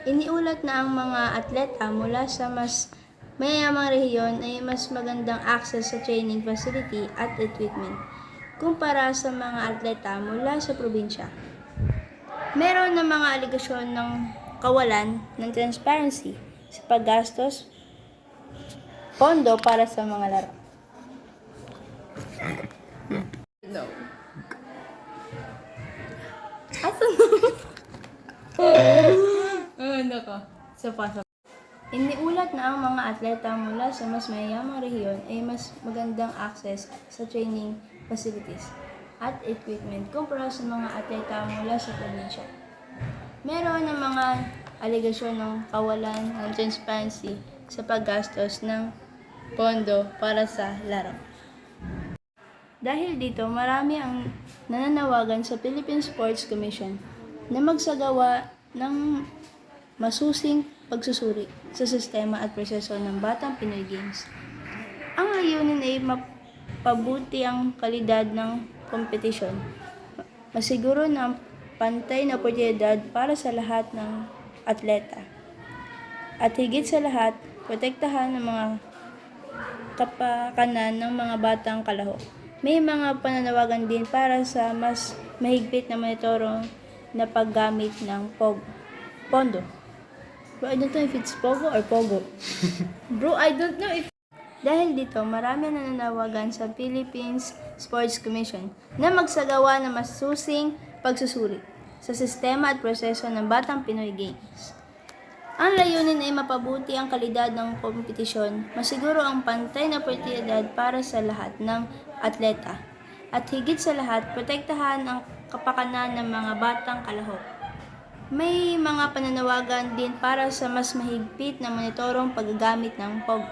Iniulat na ang mga atleta mula sa mas mayayamang rehiyon ay mas magandang access sa training facility at equipment kumpara sa mga atleta mula sa probinsya. Meron na mga aligasyon ng kawalan ng transparency sa paggastos pondo para sa mga laro. No. Asan Nako. Sa Iniulat na ang mga atleta mula sa mas mayayamang rehiyon ay mas magandang access sa training facilities at equipment kumpara sa mga atleta mula sa probinsya. Meron na mga aligasyon ng kawalan ng transparency sa paggastos ng pondo para sa laro. Dahil dito, marami ang nananawagan sa Philippine Sports Commission na magsagawa ng masusing pagsusuri sa sistema at proseso ng Batang Pinoy Games. Ang layunin ay mapabuti ang kalidad ng kompetisyon, masiguro ng pantay na oportunidad para sa lahat ng atleta, at higit sa lahat, protektahan ng mga kapakanan ng mga batang kalahok. May mga pananawagan din para sa mas mahigpit na monitorong na paggamit ng pondo. Bro, I don't know if it's Pogo or Pogo. Bro, I don't know if... Dahil dito, marami na nananawagan sa Philippines Sports Commission na magsagawa ng masusing pagsusuri sa sistema at proseso ng Batang Pinoy Games. Ang layunin ay mapabuti ang kalidad ng kompetisyon, masiguro ang pantay na oportunidad para sa lahat ng atleta, at higit sa lahat, protektahan ang kapakanan ng mga batang kalahok. May mga pananawagan din para sa mas mahigpit na monitorong paggagamit ng POG.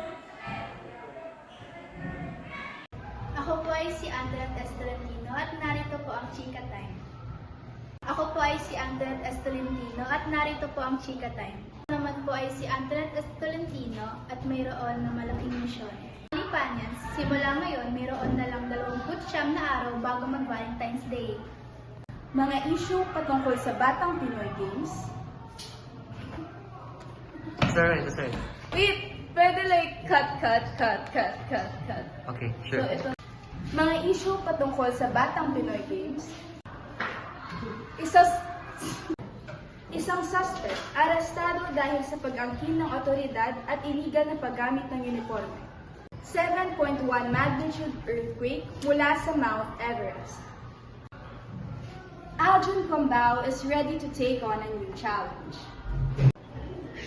Ako po ay si Andret Estolentino at narito po ang Chika Time. Ako po ay si Andret Estolentino at narito po ang Chika Time. Ako naman po ay si Andret Estolentino at mayroon na malaking misyon. Pilipanyans, simula ngayon mayroon na lang 29 na araw bago mag-Valentine's Day. Mga issue patungkol sa Batang Pinoy Games. Sorry. Wait! Pwede like cut. Okay, sure. So, ito. Mga issue patungkol sa Batang Pinoy Games. Isang suspect arestado dahil sa pag-angkin ng otoridad at iligal na paggamit ng uniforme. 7.1 magnitude earthquake mula sa Mount Everest. Aljun Combao is ready to take on a new challenge.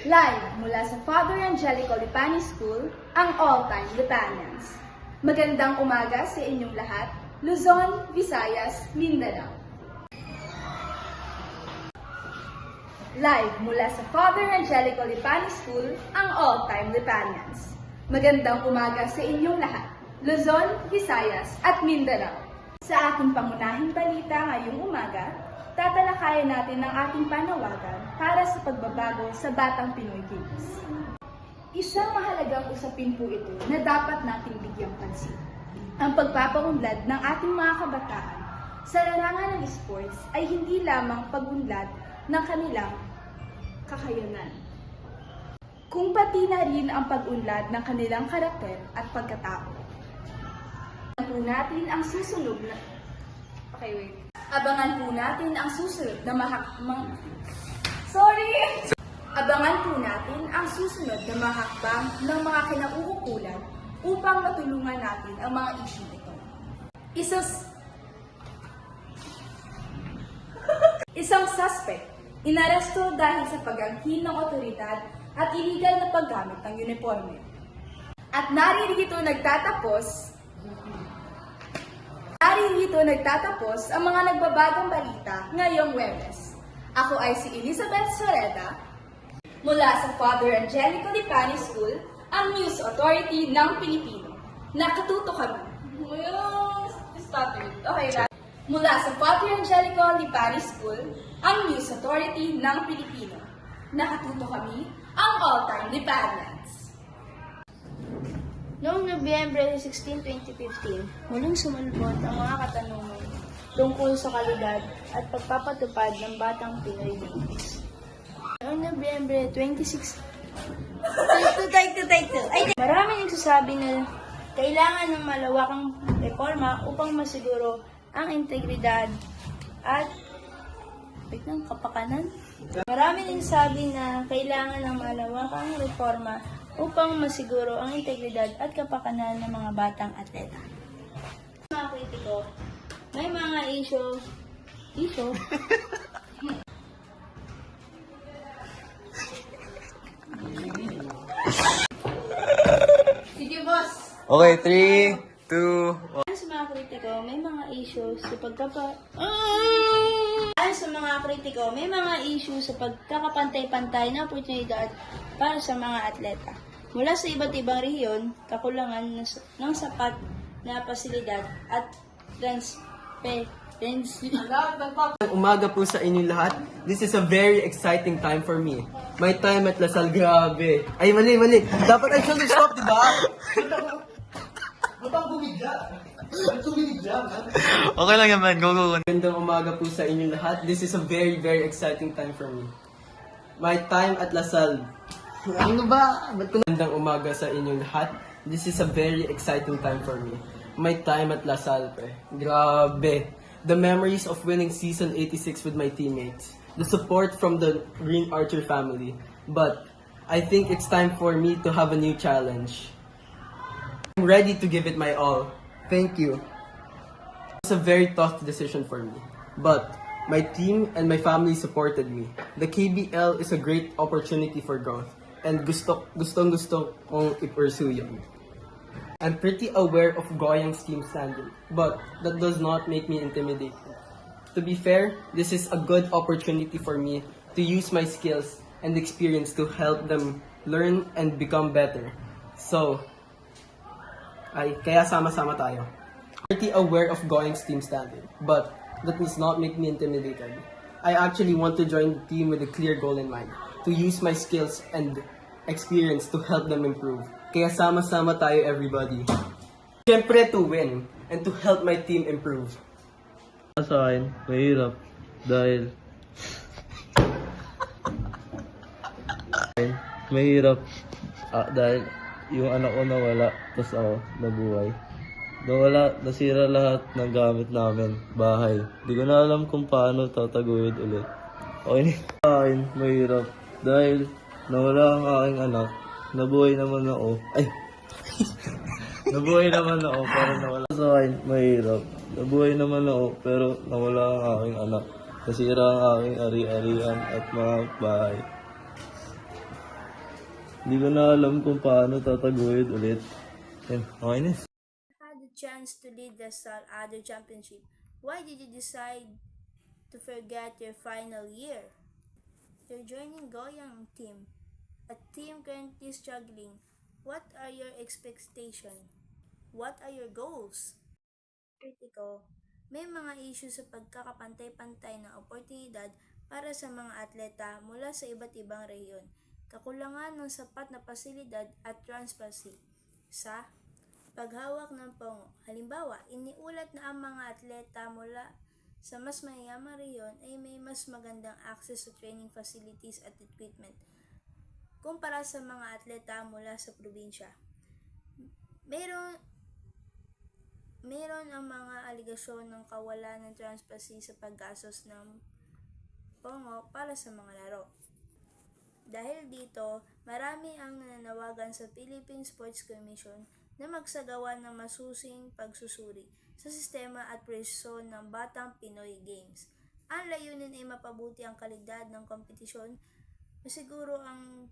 Live mula sa Father Angelico Lipani School, ang all-time Lipanians. Magandang umaga sa inyong lahat, Luzon, Visayas, Mindanao. Live mula sa Father Angelico Lipani School, ang all-time Lipanians. Magandang umaga sa inyong lahat, Luzon, Visayas, at Mindanao. Sa ating pangunahing balita ngayong umaga, tatalakayin natin ang ating panawagan para sa pagbabago sa Batang Pinoy Games. Isang mahalagang usapin po ito na dapat nating bigyang pansin. Ang pagpapaunlad ng ating mga kabataan sa larangan ng sports ay hindi lamang pagunlad ng kanilang kakayanan, kung pati na rin ang pag-unlad ng kanilang karakter at pagkatao. Abangan po natin ang susunod na Abangan po natin ang susunod na mahakbang ng mga kinauukulan upang matulungan natin ang mga issue ito. Isang suspect inaresto dahil sa pag-angkin ng otoridad at iligal na paggamit ng uniforme. At naririto nagtatapos ang mga nagbabagang balita ngayong Huwebes. Ako ay si Elizabeth Soreda mula sa Father Angelico Lipani School, ang News Authority ng Pilipino. Nakatuto kami. Mula sa Father Angelico Lipani School, ang News Authority ng Pilipino. Nakatuto kami, ang all-time Lipanians. Noong Nobyembre 16, 2015, muling sumulpot ang mga katanungan tungkol sa kalidad at pagpapatupad ng Batang Pinoy Games. Noong Nobyembre Nobyembre 26. Take two. Maraming nagsasabi na kailangan ng malawakang reforma upang masiguro ang integridad at kapakanan. Maraming nagsasabi na kailangan ng malawakang reforma upang masiguro ang integridad at kapakanan ng mga batang atleta. Mga kritiko, may mga issue Sige, boss. Okay, 3, 2, Ayon sa mga kritiko, may mga issues sa Ayon sa mga kritiko, may mga issues sa pagkakapantay-pantay na oportunidad para sa mga atleta. Mula sa iba't ibang rehiyon, kakulangan ng sapat na pasilidad at transparency. Umaga po sa inyong lahat. This is a very exciting time for me. My time at Lasal, grabe. Ay, mali. Dapat I should stop, di ba? Okay lang yan, man. Go. Magandang umaga po sa inyong lahat. This is a very, very exciting time for me. My time at Lasal. Ano ba? Magandang umaga sa inyong lahat. This is a very exciting time for me. My time at Lasal, pre. Grabe. The memories of winning season 86 with my teammates. The support from the Green Archer family. But I think it's time for me to have a new challenge. I'm ready to give it my all. Thank you. It's a very tough decision for me. But my team and my family supported me. The KBL is a great opportunity for growth. And gustong kong i-pursue yun. I'm pretty aware of Goyang's team standing, but that does not make me intimidated. To be fair, this is a good opportunity for me to use my skills and experience to help them learn and become better. So, kaya sama-sama tayo. Pretty aware of Goyang's team standing, but that does not make me intimidated. I actually want to join the team with a clear goal in mind, to use my skills and experience to help them improve. Kaya sama-sama tayo, everybody. Siyempre to win and to help my team improve. Sa akin, mahirap. Dahil... mahirap. Dahil yung anak ko nawala, tapos ako nabuhay. Nawala, nasira lahat ng gamit namin, bahay. Di ko na alam kung paano tataguyod ulit. Okay, sa akin, mahirap. Dahil nawala ang aking anak, nabuhay naman ako. Nabuhay naman ako, pero nawala. Sa akin, mahirap. Nabuhay naman ako, pero nawala ang aking anak. Nasira ang aking ari-arian at mga bahay. Hindi ko na alam kung paano tataguyod ulit. Okay na. Had the chance to lead the Sal Other Championship. Why did you decide to forget your final year? You're joining Goyang team, a team currently struggling. What are your expectations? What are your goals? Kritiko, may mga issue sa pagkakapantay-pantay ng oportunidad para sa mga atleta mula sa iba't ibang rehiyon. Kakulangan ng sapat na pasilidad at transparency sa paghawak ng pongo. Halimbawa, iniulat na ang mga atleta mula sa mas mayamang rehiyon ay may mas magandang access to training facilities at equipment kumpara sa mga atleta mula sa probinsya. Meron ang mga aligasyon ng kawalan ng transparency sa paggastos ng pongo para sa mga laro. Dahil dito, marami ang nananawagan sa Philippine Sports Commission na magsagawa ng masusing pagsusuri sa sistema at presyo ng Batang Pinoy Games. Ang layunin ay mapabuti ang kalidad ng kompetisyon, masiguro ang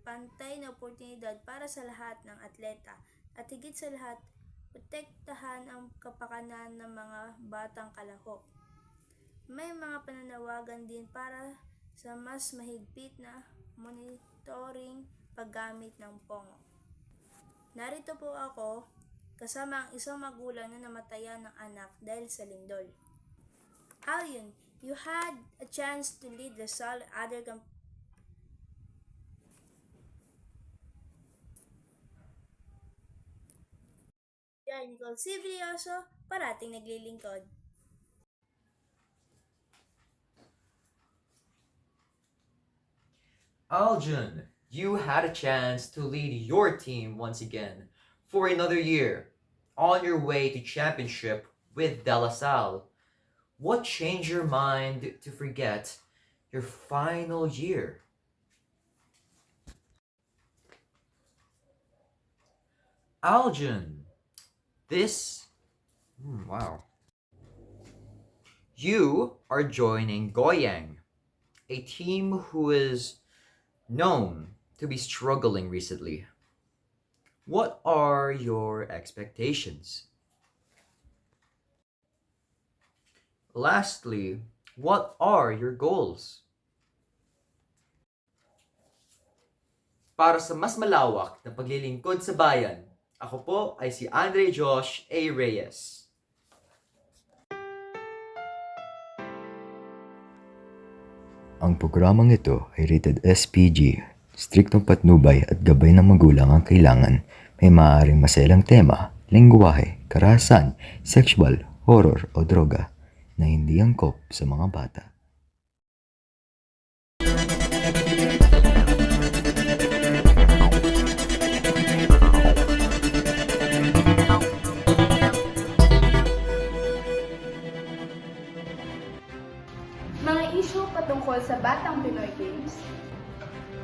pantay na oportunidad para sa lahat ng atleta, at higit sa lahat, protektahan ang kapakanan ng mga batang kalahok. May mga pananawagan din para sa mas mahigpit na monitoring paggamit ng pongo. Narito po ako kasama ang isang magulang na namatayan ng anak dahil sa lindol. Alyon, you had a chance to lead the Sal Other Nicole Sibrioso, parating naglilingkod. Aljun, you had a chance to lead your team once again for another year on your way to championship with De La Salle. What changed your mind to forget your final year? Aljun, wow. You are joining Goyang, a team who is known to be struggling recently. What are your expectations? Lastly, what are your goals? Para sa mas malawak na paglilingkod sa bayan, ako po ay si Andre Josh A. Reyes. Ang programang ito ay rated SPG. Striktong patnubay at gabay ng magulang ang kailangan. May maaaring maselang tema, lengguwahe, karahasan, sexual, horror o droga na hindi angkop sa mga bata. Mga issue patungkol sa Batang Pinoy Games.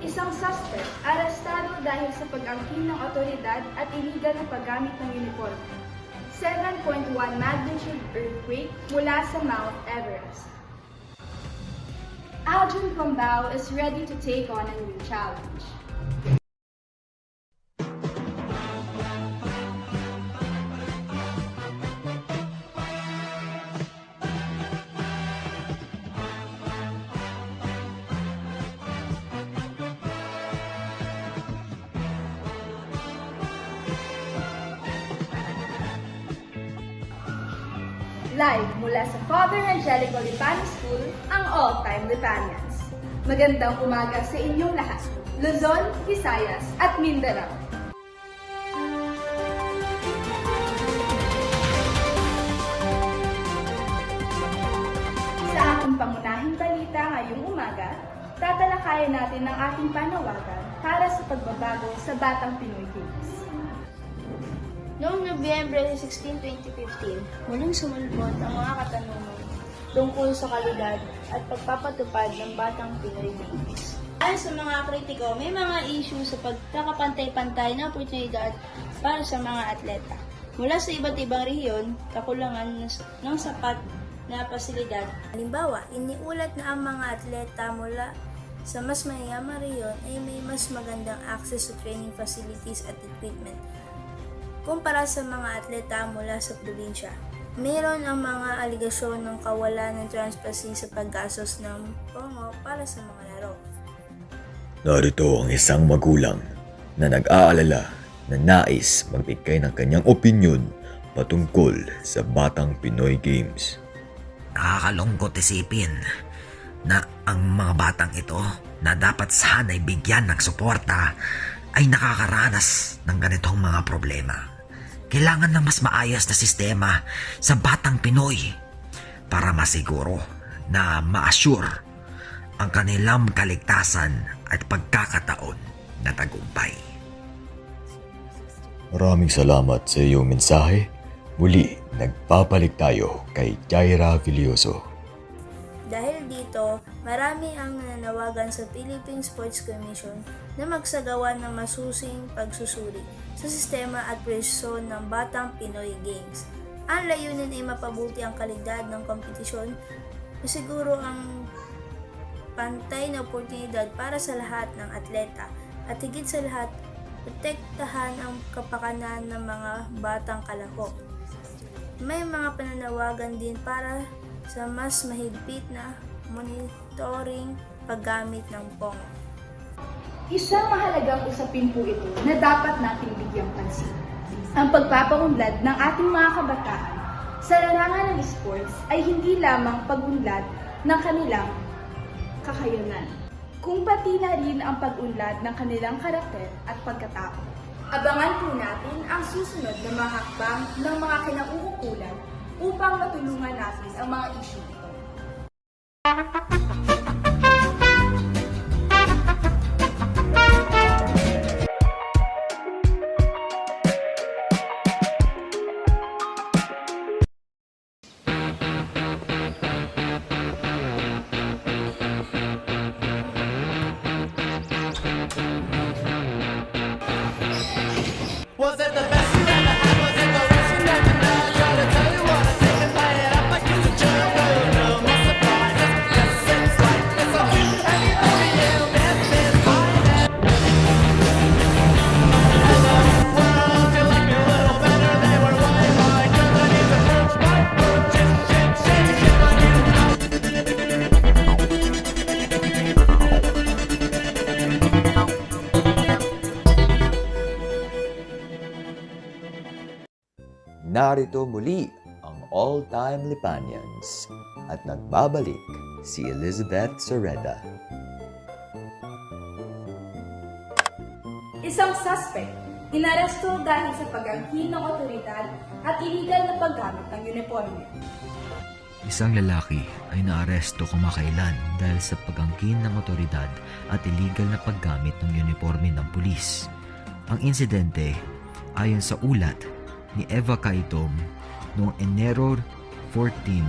Isang suspect arestado dahil sa pag-angkin ng otoridad at iligal na paggamit ng uniform. 7.1 magnitude earthquake mula sa Mount Everest. Aljun Combao is ready to take on a new challenge. Live mula sa Father Angelico Lipani School, ang all-time Lipanians. Magandang umaga sa inyong lahat, Luzon, Visayas at Mindanao. Sa ating pangunahing balita ngayong umaga, tatalakayan natin ang ating panawagan para sa pagbabago sa Batang Pinoy Games. Noong Nobyembre 16, 2015, muling sumulpot ang mga katanungan tungkol sa kalidad at pagpapatupad ng Batang Pinoy Games. Ayon sa mga kritiko, may mga issue sa pagkakapantay-pantay na oportunidad para sa mga atleta. Mula sa iba't ibang rehiyon, kakulangan ng sapat na pasilidad. Halimbawa, iniulat na ang mga atleta mula sa mas mayamang rehiyon ay may mas magandang access to training facilities at equipment kumpara sa mga atleta mula sa probinsya. Mayroon ang mga aligasyon ng kawalan ng transparency sa paggastos ng pongo para sa mga laro. Narito ang isang magulang na nag-aalala na nais magbigay ng kanyang opinyon patungkol sa Batang Pinoy Games. Nakakalungkot isipin na ang mga batang ito na dapat sana'y bigyan ng suporta ay nakakaranas ng ganitong mga problema. Kailangan ng mas maayos na sistema sa Batang Pinoy para masiguro na ma-assure ang kanilang kaligtasan at pagkakataon na tagumpay. Maraming salamat sa iyong mensahe. Muli, nagpapalik tayo kay Jaira Villoso. Dahil dito, marami ang nananawagan sa Philippine Sports Commission na magsagawa ng masusing pagsusuri sa sistema at presyon ng Batang Pinoy Games. Ang layunin ay mapabuti ang kalidad ng kompetisyon, masiguro ang pantay na oportunidad para sa lahat ng atleta, at higit sa lahat, protektahan ang kapakanan ng mga batang kalahok. May mga pananawagan din para sa mas mahigpit na monitoring paggamit ng pongo. Isang mahalagang usapin po ito na dapat nating bigyang pansin. Ang pagpapaunlad ng ating mga kabataan sa larangan ng sports ay hindi lamang pagunlad ng kanilang kakayanan, kung pati na rin ang pagunlad ng kanilang karakter at pagkatao. Abangan po natin ang susunod na mga hakbang ng mga kinauukulan upang matulungan natin ang mga issue ito. Narito muli ang all-time Lipanians at nagbabalik si Elizabeth Soreda. Isang suspect, inaresto dahil sa pag-angkin ng otoridad at illegal na paggamit ng uniforme. Isang lalaki ay naaresto kamakailan dahil sa pag-angkin ng otoridad at illegal na paggamit ng uniforme ng pulis. Ang insidente, ayon sa ulat ni Eva Kaitom noong Enero 14,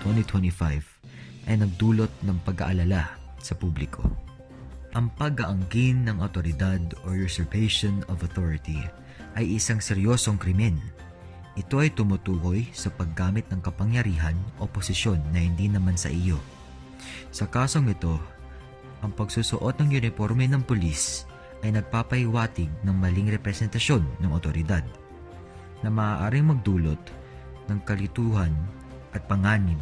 2025, ay nagdulot ng pag-aalala sa publiko. Ang pag-aangkin ng otoridad o usurpation of authority ay isang seryosong krimen. Ito ay tumutukoy sa paggamit ng kapangyarihan o posisyon na hindi naman sa iyo. Sa kasong ito, ang pagsusuot ng uniforme ng pulis ay nagpapahiwatig ng maling representasyon ng otoridad na maaaring magdulot ng kalituhan at panganib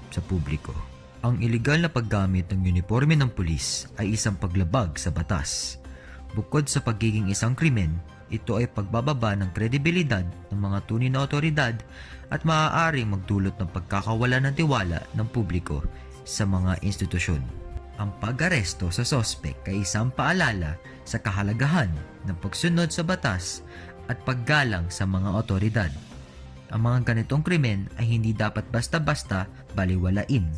sa publiko. Ang ilegal na paggamit ng uniforme ng pulis ay isang paglabag sa batas. Bukod sa pagiging isang krimen, ito ay pagbababa ng kredibilidad ng mga tunay na otoridad at maaaring magdulot ng pagkakawala ng tiwala ng publiko sa mga institusyon. Ang pag-aresto sa sospek ay isang paalala sa kahalagahan ng pagsunod sa batas at paggalang sa mga otoridad. Ang mga ganitong krimen ay hindi dapat basta-basta baliwalain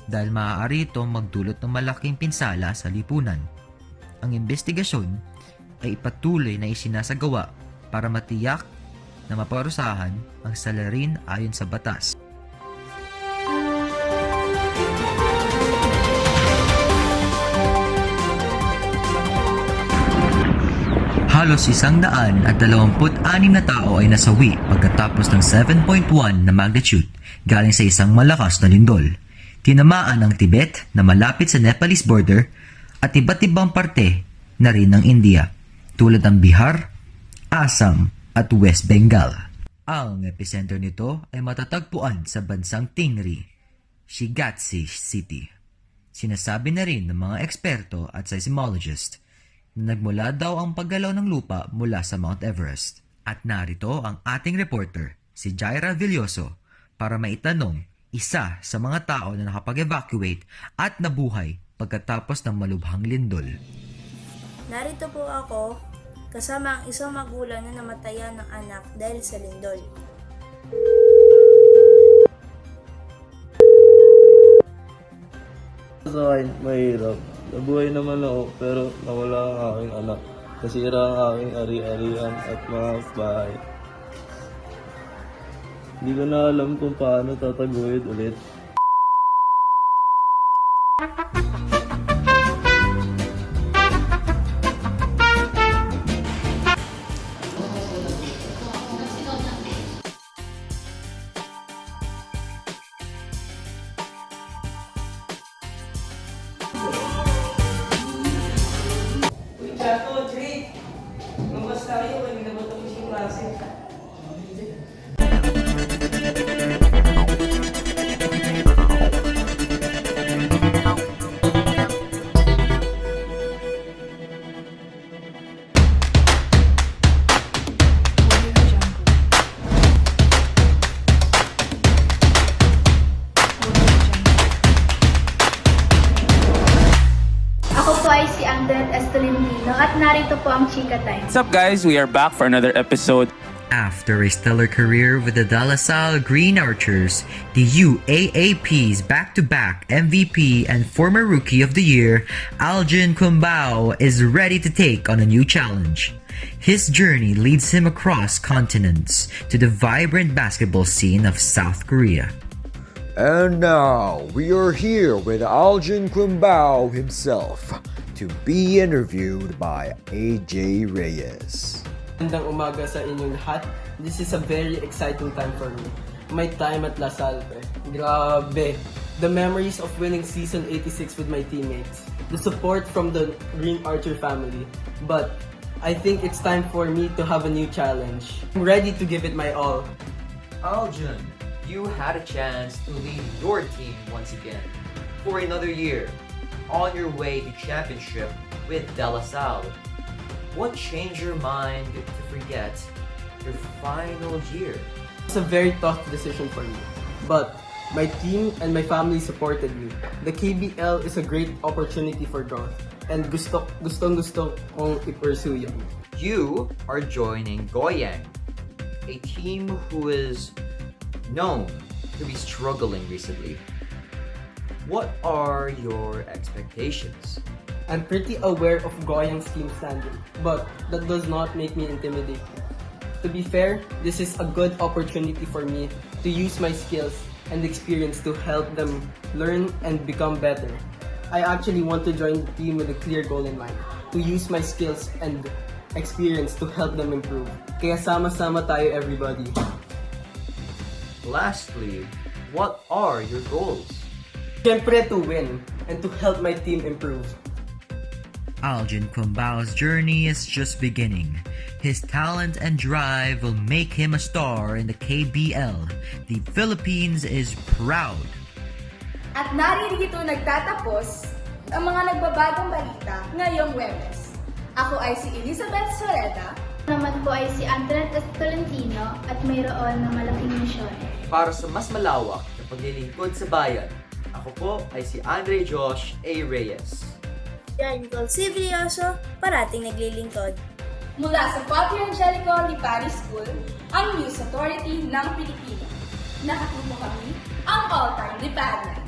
dahil maaari itong magdulot ng malaking pinsala sa lipunan. Ang investigasyon ay ipatuloy na isinasagawa para matiyak na maparusahan ang salarin ayon sa batas. Halos 126 na tao ay nasawi pagkatapos ng 7.1 na magnitude galing sa isang malakas na lindol. Tinamaan ang Tibet na malapit sa Nepalese border at iba't ibang parte na rin ng India tulad ng Bihar, Assam at West Bengal. Ang epicenter nito ay matatagpuan sa bansang Tingri, Shigatse City. Sinasabi na rin ng mga eksperto at seismologist na nagmula daw ang paggalaw ng lupa mula sa Mount Everest. At narito ang ating reporter, si Jaira Villoso, para maitanong isa sa mga tao na nakapag-evacuate at nabuhay pagkatapos ng malubhang lindol. Narito po ako kasama ang isang magulang na namatayan ng anak dahil sa lindol. Sa akin, mahirap. Nabuhay naman ako, pero nawala ang aking anak. Nasira ang aking ari-arian at mga bahay. Hindi ko na alam kung paano tataguyod ulit. Chato, Jake! Lumabas tayo, kanina ba tapos yung klase? Ako po ay si Andret Estelintino at narito po ang Chika Time. What's up, guys? We are back for another episode. After a stellar career with the De La Salle Green Archers, the UAAP's back-to-back MVP and former Rookie of the Year, Algin Kumbao, is ready to take on a new challenge. His journey leads him across continents to the vibrant basketball scene of South Korea. And now, we are here with Algin Kumbao himself to be interviewed by AJ Reyes. Magandang umaga sa inyong lahat. This is a very exciting time for me. My time at La Salle, grabe. The memories of winning season 86 with my teammates. The support from the Green Archer family. But I think it's time for me to have a new challenge. I'm ready to give it my all. Aljan, you had a chance to lead your team once again for another year on your way to championship with De La Salle. What changed your mind to forget your final year It's a very tough decision for me. But my team and my family supported me. The KBL is a great opportunity for growth. And gusto kong i-pursue yun. You are joining Goyang, a team who is known to be struggling recently. What are your expectations? I'm pretty aware of Goyang's team standing, but that does not make me intimidated. To be fair, this is a good opportunity for me to use my skills and experience to help them learn and become better. I actually want to join the team with a clear goal in mind, to use my skills and experience to help them improve. Kaya sama-sama tayo, everybody. Lastly, what are your goals? Siyempre to win and to help my team improve. Aljin Kumbao's journey is just beginning. His talent and drive will make him a star in the KBL. The Philippines is proud. At naririto nagtatapos ang mga nagbabagong balita ngayong Webes. Ako ay si Elizabeth Soreda. Naman po ay si Andret Tolentino at mayroon ng malaking misyon. Para sa mas malawak na paglilingkod sa bayan, ako po ay si Andre Josh A. Reyes. Yan, Nicole Civilioso, parating naglilingkod. Mula sa Father Angelico Lipari School, ang News Authority ng Pilipinas. Nakatuto kami ang all-time Liparians.